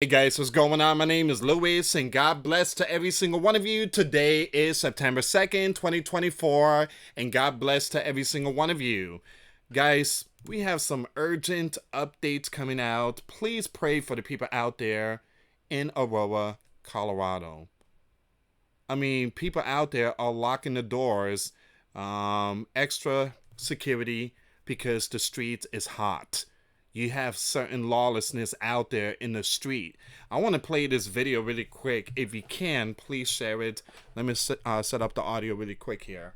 Hey guys, what's going on? My name is Luis, and God bless to every single one of you. Today is September 2nd, 2024, and God bless to every single one of you. Guys, we have some urgent updates coming out. Please pray for the people out there in Aurora, Colorado. I mean, people out there are locking the doors, extra security because the street is hot. You have certain lawlessness out there in the street. I want to play this video really quick. If you can, please share it. Let me set up the audio really quick here.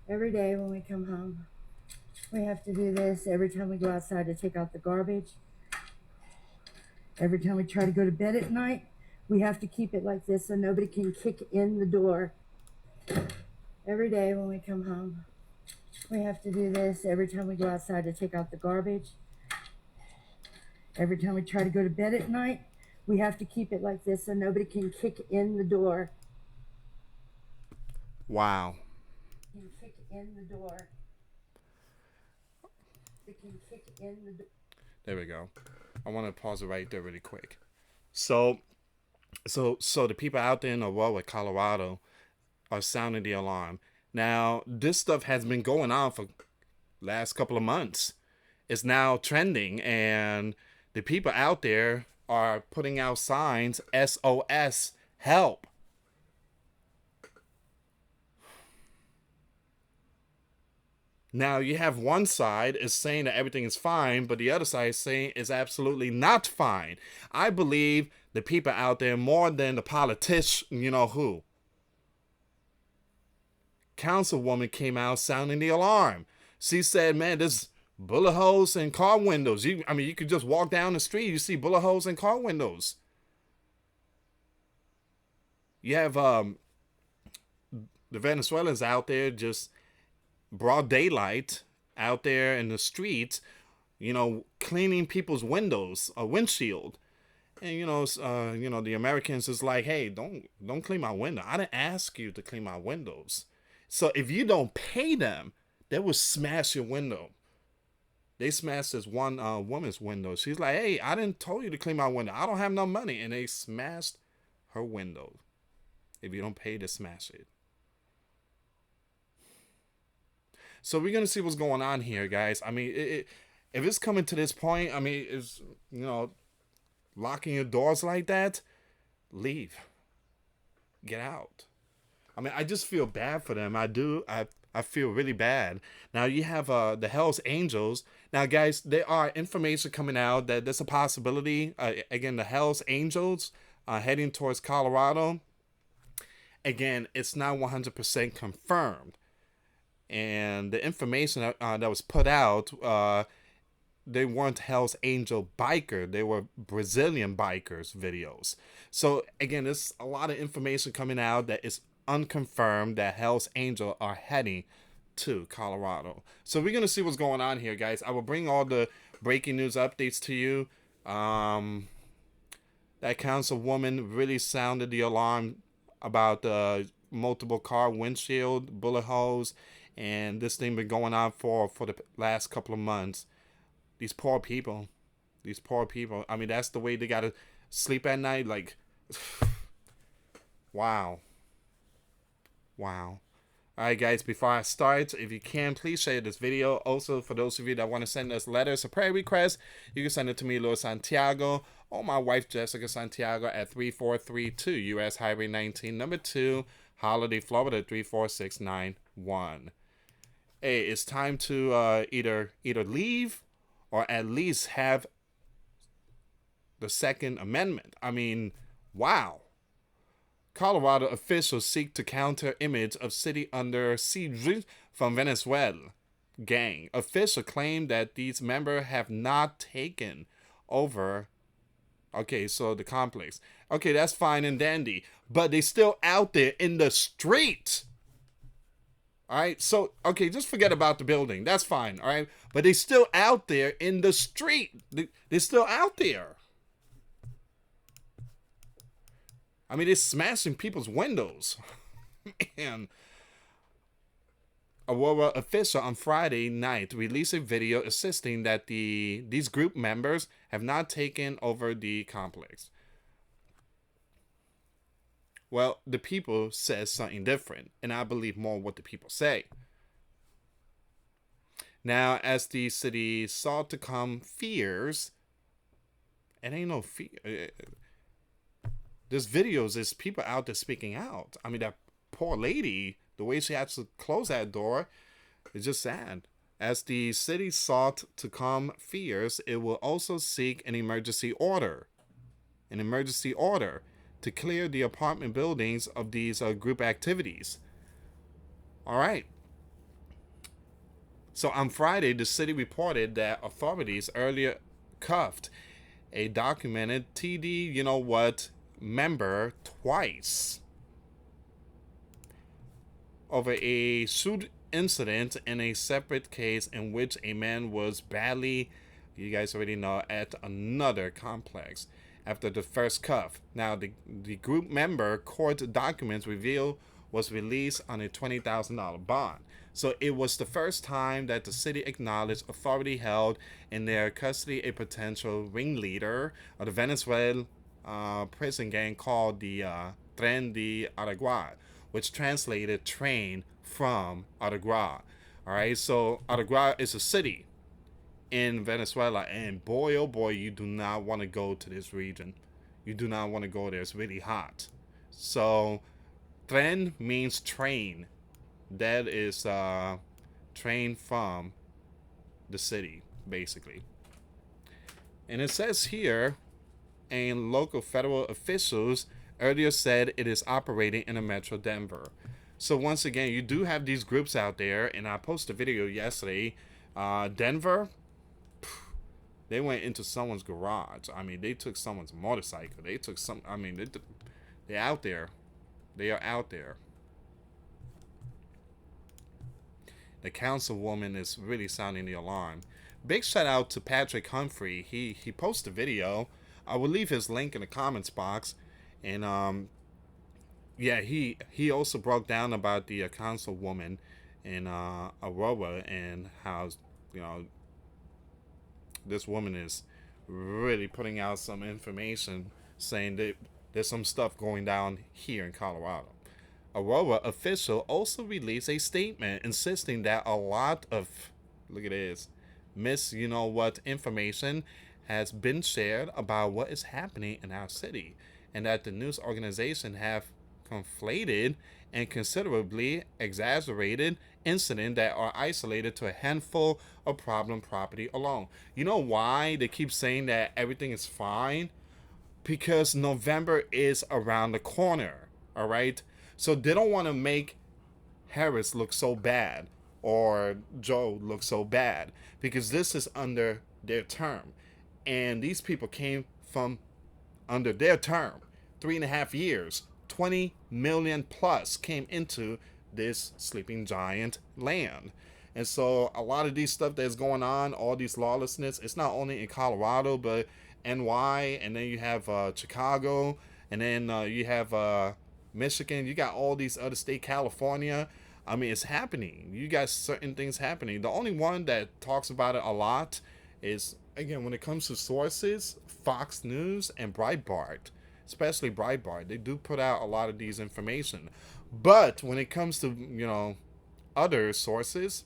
Every day when we come home, we have to do this. Every time we go outside to take out the garbage, every time we try to go to bed at night, we have to keep it like this so nobody can kick in the door. Every day when we come home, we have to do this. Every time we go outside to take out the garbage, every time we try to go to bed at night, we have to keep it like this so nobody can kick in the door. Wow. Can kick in the door. They can kick in the door. There we go. I want to pause it right there really quick. So the people out there in Aurora, Colorado, are sounding the alarm. Now, this stuff has been going on for last couple of months. It's now trending, and the people out there are putting out signs, SOS, help. Now, you have one side is saying that everything is fine, but the other side is saying it's absolutely not fine. I believe the people out there more than the politician, you know who. Councilwoman came out sounding the alarm. She said, man, there's bullet holes in car windows. You could just walk down the street, you see bullet holes in car windows. You have the Venezuelans out there just broad daylight out there in the streets, cleaning people's windows, a windshield. And the Americans is like, hey, don't clean my window. I didn't ask you to clean my windows. So if you don't pay them, they will smash your window. They smashed this one woman's window. She's like, hey, I didn't tell you to clean my window. I don't have no money. And they smashed her window. If you don't pay to smash it. So we're going to see what's going on here, guys. I mean, if it's coming to this point, I mean, it's, locking your doors like that, leave. Get out. I mean, I just feel bad for them. I do. I feel really bad. Now, you have the Hells Angels. Now, guys, there are information coming out that there's a possibility, again, the Hells Angels heading towards Colorado. Again, it's not 100% confirmed. And the information that was put out, they weren't Hell's Angel biker. They were Brazilian bikers videos. So again, there's a lot of information coming out that is unconfirmed that Hell's Angel are heading to Colorado. So we're going to see what's going on here, guys. I will bring all the breaking news updates to you. That councilwoman really sounded the alarm about the multiple car windshield, bullet holes, and this thing been going on for the last couple of months. These poor people. I mean, that's the way they gotta sleep at night. Like, wow. All right, guys, before I start, if you can, please share this video. Also, for those of you that want to send us letters or prayer requests, you can send it to me, US Santiago, or my wife, Jessica Santiago, at 3432 US Highway 19, number 2, Holiday, Florida, 34691. Hey, it's time to either leave or at least have the Second Amendment. I mean, wow. Colorado officials seek to counter image of city under siege from Venezuela gang. Officials claim that these members have not taken over. Okay, so the complex. Okay, that's fine and dandy. But they still out there in the street. All right, so, okay, just forget about the building. That's fine, all right? But they still out there in the street. They're still out there. I mean, they're smashing people's windows. Man. Aurora official on Friday night released a video insisting that these group members have not taken over the complex. Well, the people says something different, and I believe more what the people say. Now, as the city sought to calm fears, it ain't no fear. There's videos, there's people out there speaking out. I mean, that poor lady, the way she had to close that door, is just sad. As the city sought to calm fears, it will also seek an emergency order. An emergency order to clear the apartment buildings of these group activities. All right. So on Friday, the city reported that authorities earlier cuffed a documented TD, you know what, member twice over a suit incident in a separate case in which a man was badly, you guys already know, at another complex after the first cuff. Now, the group member court documents reveal was released on a $20,000 bond. So it was the first time that the city acknowledged authority held in their custody a potential ringleader of the Venezuelan prison gang called the Tren de Aragua, which translated train from Aragua. All right, so Aragua is a city in Venezuela, and boy, oh boy, you do not want to go to this region. You do not want to go there. It's really hot. So, tren means train. That is train from the city, basically. And it says here, and local federal officials earlier said it is operating in a Metro Denver. So once again, you do have these groups out there, and I posted a video yesterday. Denver, they went into someone's garage. I mean, they took someone's motorcycle. They took some. I mean, they're out there. They are out there. The councilwoman is really sounding the alarm. Big shout out to Patrick Humphrey. He posted a video. I will leave his link in the comments box. And yeah, he also broke down about the councilwoman in Aurora and how, you know, this woman is really putting out some information saying that there's some stuff going down here in Colorado. Aurora official also released a statement insisting that a lot of, look at this, you know what, information has been shared about what is happening in our city, and that the news organization have conflated and considerably exaggerated incidents that are isolated to a handful of problem property alone. You know why they keep saying that everything is fine? Because November is around the corner, all right? So they don't want to make Harris look so bad or Joe look so bad, because this is under their term. And these people came from under their term. 3.5 years, 20 million plus came into this sleeping giant land. And so a lot of these stuff that's going on, all these lawlessness, it's not only in Colorado, but NY, and then you have Chicago, and then you have Michigan. You got all these other states, California. I mean, it's happening. You got certain things happening. The only one that talks about it a lot is, again, when it comes to sources, Fox News and Breitbart, especially Breitbart. They do put out a lot of these information. But when it comes to, you know, other sources,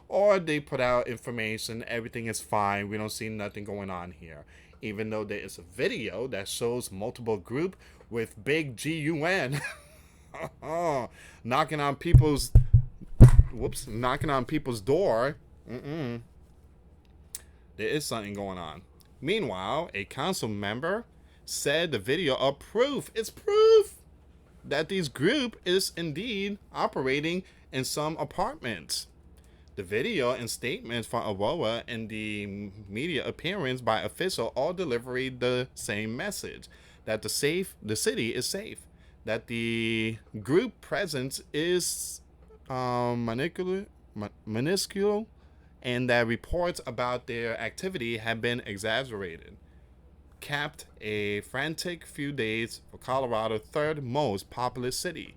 or they put out information, everything is fine, we don't see nothing going on here. Even though there is a video that shows multiple group with big GUN knocking on people's door. There is something going on. Meanwhile, a council member said the video of proof, it's proof that this group is indeed operating in some apartments. The video and statements from Aurora and the media appearance by official all delivered the same message, that the city is safe, that the group presence is minuscule, and that reports about their activity have been exaggerated. Capped a frantic few days for Colorado's third most populous city.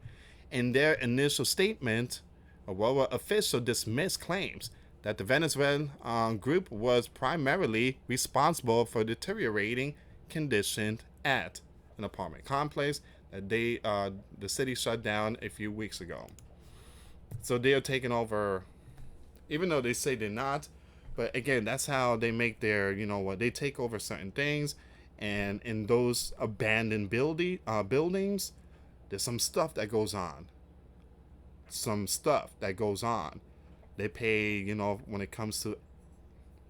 In their initial statement, Aurora official dismissed claims that the Venezuelan group was primarily responsible for deteriorating conditions at an apartment complex that the city shut down a few weeks ago. So they are taking over, even though they say they're not. But again, that's how they make their, they take over certain things, and in those abandoned buildings, there's some stuff that goes on. Some stuff that goes on. They pay, when it comes to,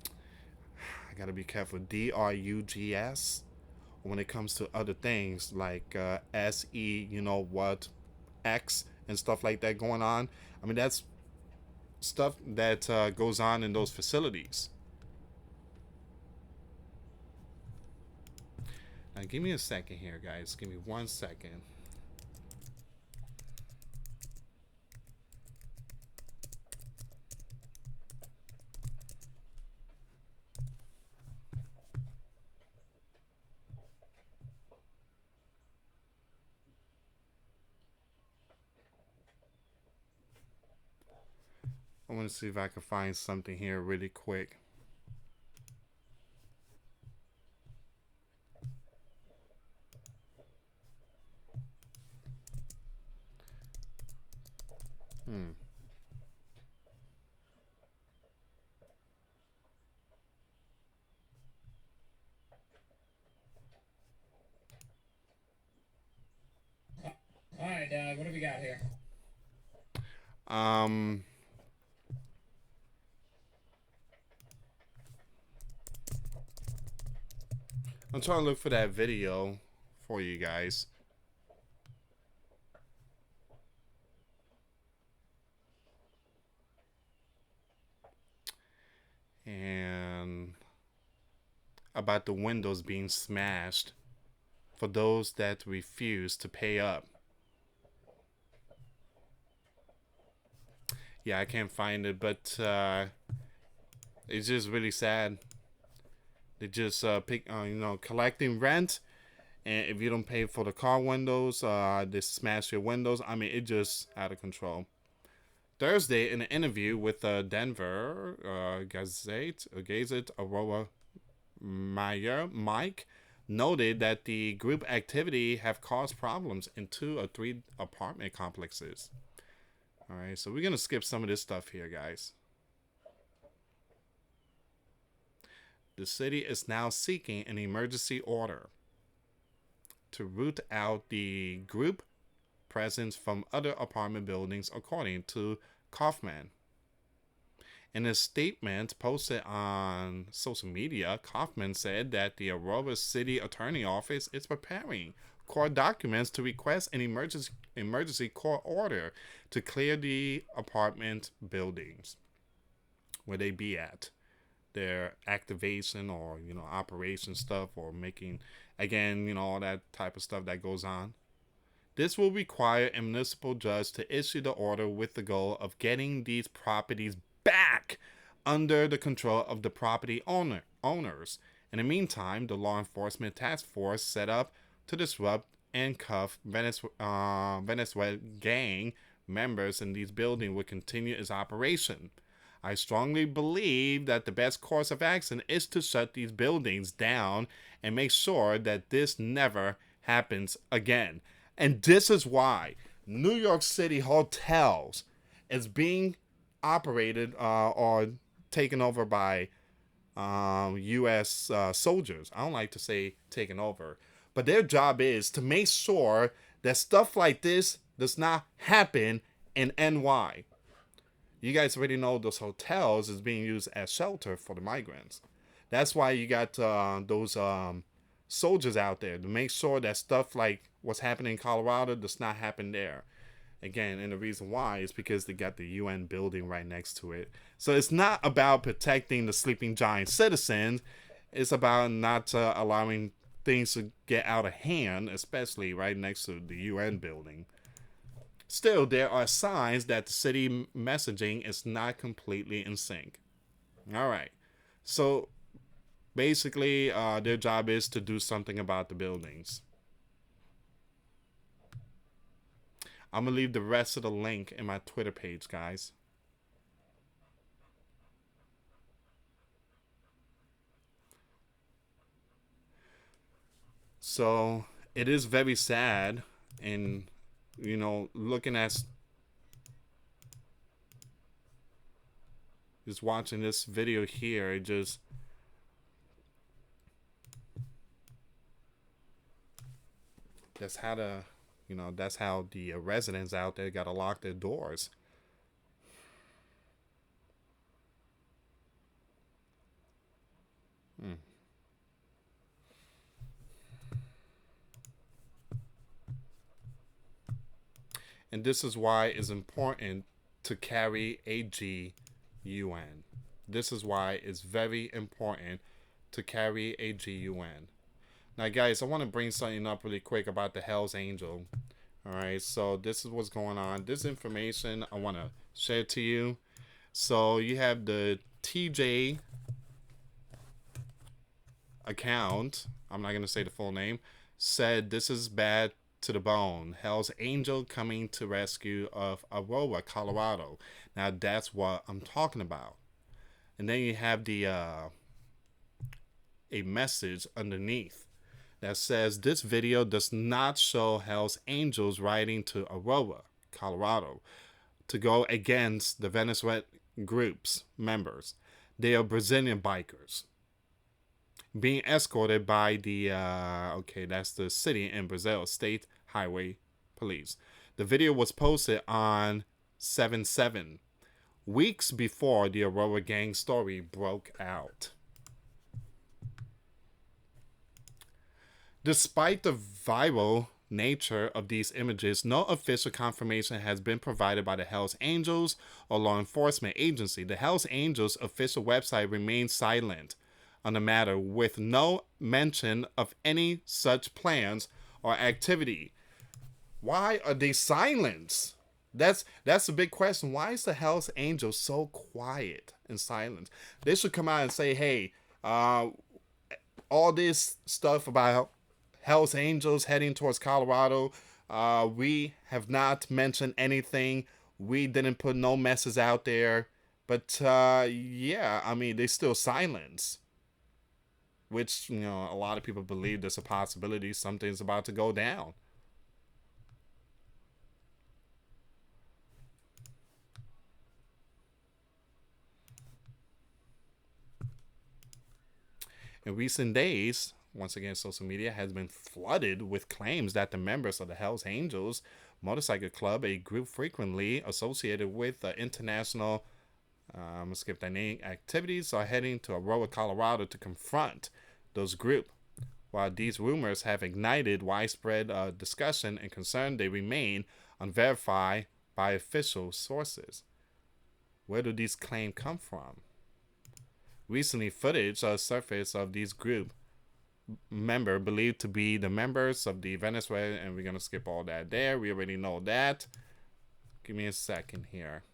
I gotta be careful, drugs. When it comes to other things like SE, X and stuff like that going on. I mean, that's stuff that goes on in those facilities. Now, give me a second here, guys. Give me 1 second. I want to see if I can find something here really quick. Hmm. All right, what have we got here? Um, I'm trying to look for that video for you guys. And about the windows being smashed for those that refuse to pay up. Yeah, I can't find it, but it's just really sad. They just collecting rent, and if you don't pay for the car windows, they smash your windows. I mean, it just out of control. Thursday, in an interview with Denver Gazette, Aurora Mike noted that the group activity have caused problems in 2 or 3 apartment complexes. All right, so we're gonna skip some of this stuff here, guys. The city is now seeking an emergency order to root out the group presence from other apartment buildings, according to Kaufman. In a statement posted on social media, Kaufman said that the Aurora City Attorney Office is preparing court documents to request an emergency court order to clear the apartment buildings where they be at. Their activation or, operation stuff, or making, again, all that type of stuff that goes on. This will require a municipal judge to issue the order with the goal of getting these properties back under the control of the property owners. In the meantime, the law enforcement task force set up to disrupt and cuff Venezuelan gang members in these buildings will continue its operation. I strongly believe that the best course of action is to shut these buildings down and make sure that this never happens again. And this is why New York City hotels is being operated or taken over by US soldiers. I don't like to say taken over, but their job is to make sure that stuff like this does not happen in NY. You guys already know those hotels is being used as shelter for the migrants. That's why you got those soldiers out there to make sure that stuff like what's happening in Colorado does not happen there. Again, and the reason why is because they got the UN building right next to it. So it's not about protecting the sleeping giant citizens. It's about not allowing things to get out of hand, especially right next to the UN building. Still, there are signs that the city messaging is not completely in sync. All right. So basically, their job is to do something about the buildings. I'm going to leave the rest of the link in my Twitter page, guys. So it is very sad. And, looking at just watching this video here, it just, that's how the residents out there got to lock their doors. And this is why it's important to carry a GUN. This is why it's very important to carry a GUN. Now, guys, I want to bring something up really quick about the Hells Angel. All right, so this is what's going on. This information I want to share to you. So you have the TJ account. I'm not going to say the full name. Said this is bad to the bone. Hell's Angel coming to rescue of Aurora, Colorado. Now that's what I'm talking about. And then you have the a message underneath that says this video does not show Hell's Angels riding to Aurora, Colorado, to go against the Venezuelan group's members. They are Brazilian bikers being escorted by the that's the city in Brazil state highway police. The video was posted on 7/7, weeks before the Aurora gang story broke out. Despite the viral nature of these images, no official confirmation has been provided by the Hells Angels or law enforcement agency. The Hells Angels official website remains silent on the matter, with no mention of any such plans or activity. Why are they silent? That's a big question. Why is the Hells Angels so quiet and silent? They should come out and say, hey, all this stuff about Hells Angels heading towards Colorado, we have not mentioned anything. We didn't put no messes out there. But yeah, I mean, they still silence. Which, a lot of people believe there's a possibility something's about to go down. In recent days, once again, social media has been flooded with claims that the members of the Hells Angels Motorcycle Club, a group frequently associated with international I'm going to skip that name, activities, are heading to Aurora, Colorado to confront those groups. While these rumors have ignited widespread discussion and concern, they remain unverified by official sources. Where do these claims come from? Recently, footage surfaced of these group member believed to be the members of the Venezuela, and we're going to skip all that there. We already know that. Give me a second here.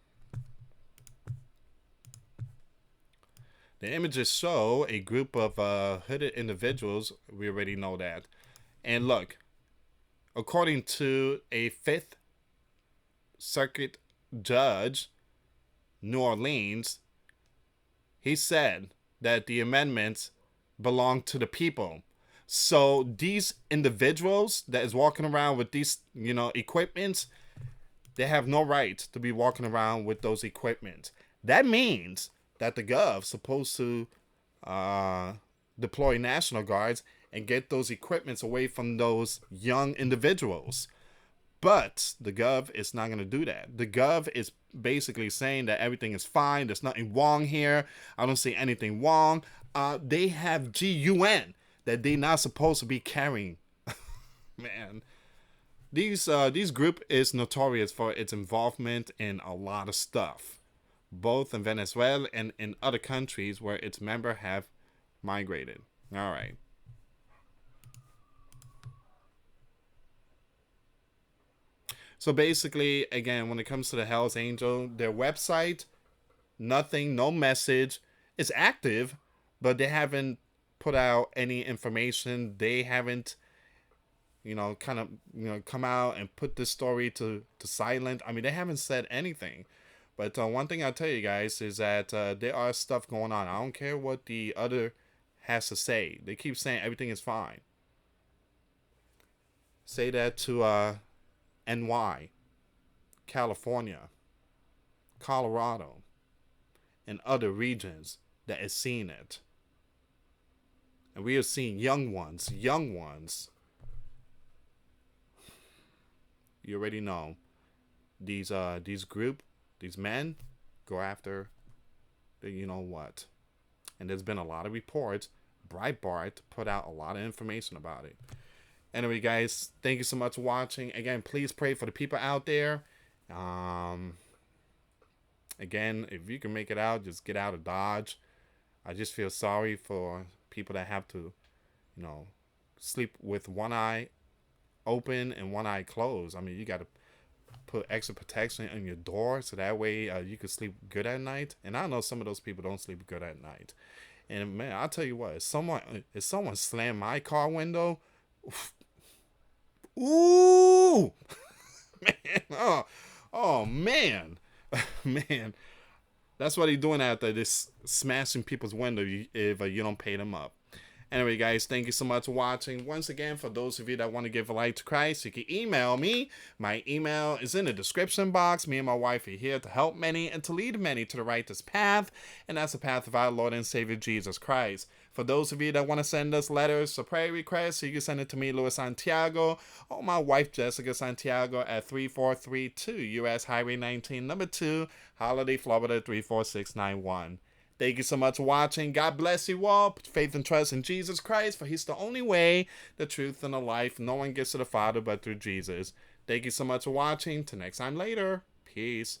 The images show a group of hooded individuals. We already know that. And look, according to a Fifth Circuit judge, New Orleans, he said that the amendments belong to the people. So these individuals that is walking around with these, equipments, they have no right to be walking around with those equipment. That means that the Gov supposed to deploy National Guards and get those equipments away from those young individuals. But the Gov is not going to do that. The Gov is basically saying that everything is fine. There's nothing wrong here. I don't see anything wrong. They have GUN that they're not supposed to be carrying. Man. These group is notorious for its involvement in a lot of stuff, both in Venezuela and in other countries where its members have migrated. All right. So basically, again, when it comes to the Hells Angel, their website, nothing, no message. It's active, but they haven't put out any information. They haven't, kind of, come out and put this story to silent. I mean, they haven't said anything. But one thing I'll tell you guys is that there are stuff going on. I don't care what the other has to say. They keep saying everything is fine. Say that to NY, California, Colorado, and other regions that is seeing it. And we are seeing young ones. You already know. These men go after the you know what. And there's been a lot of reports. Breitbart put out a lot of information about it. Anyway, guys, thank you so much for watching. Again, please pray for the people out there. Again, if you can make it out, just get out of Dodge. I just feel sorry for people that have to, sleep with one eye open and one eye closed. I mean, you got to put extra protection on your door so that way you can sleep good at night. And I know some of those people don't sleep good at night. And man, I'll tell you what, if someone slammed my car window, ooh, man, oh man, man, that's what he's doing out there, just smashing people's window if you don't pay them up. Anyway, guys, thank you so much for watching. Once again, for those of you that want to give a life to Christ, you can email me. My email is in the description box. Me and my wife are here to help many and to lead many to the righteous path, and that's the path of our Lord and Savior, Jesus Christ. For those of you that want to send us letters or prayer requests, you can send it to me, US Santiago, or my wife, Jessica Santiago, at 3432 US Highway 19, number 2, Holiday, Florida, 34691. Thank you so much for watching. God bless you all. Put faith and trust in Jesus Christ, for he's the only way, the truth, and the life. No one gets to the Father but through Jesus. Thank you so much for watching. Till next time later. Peace.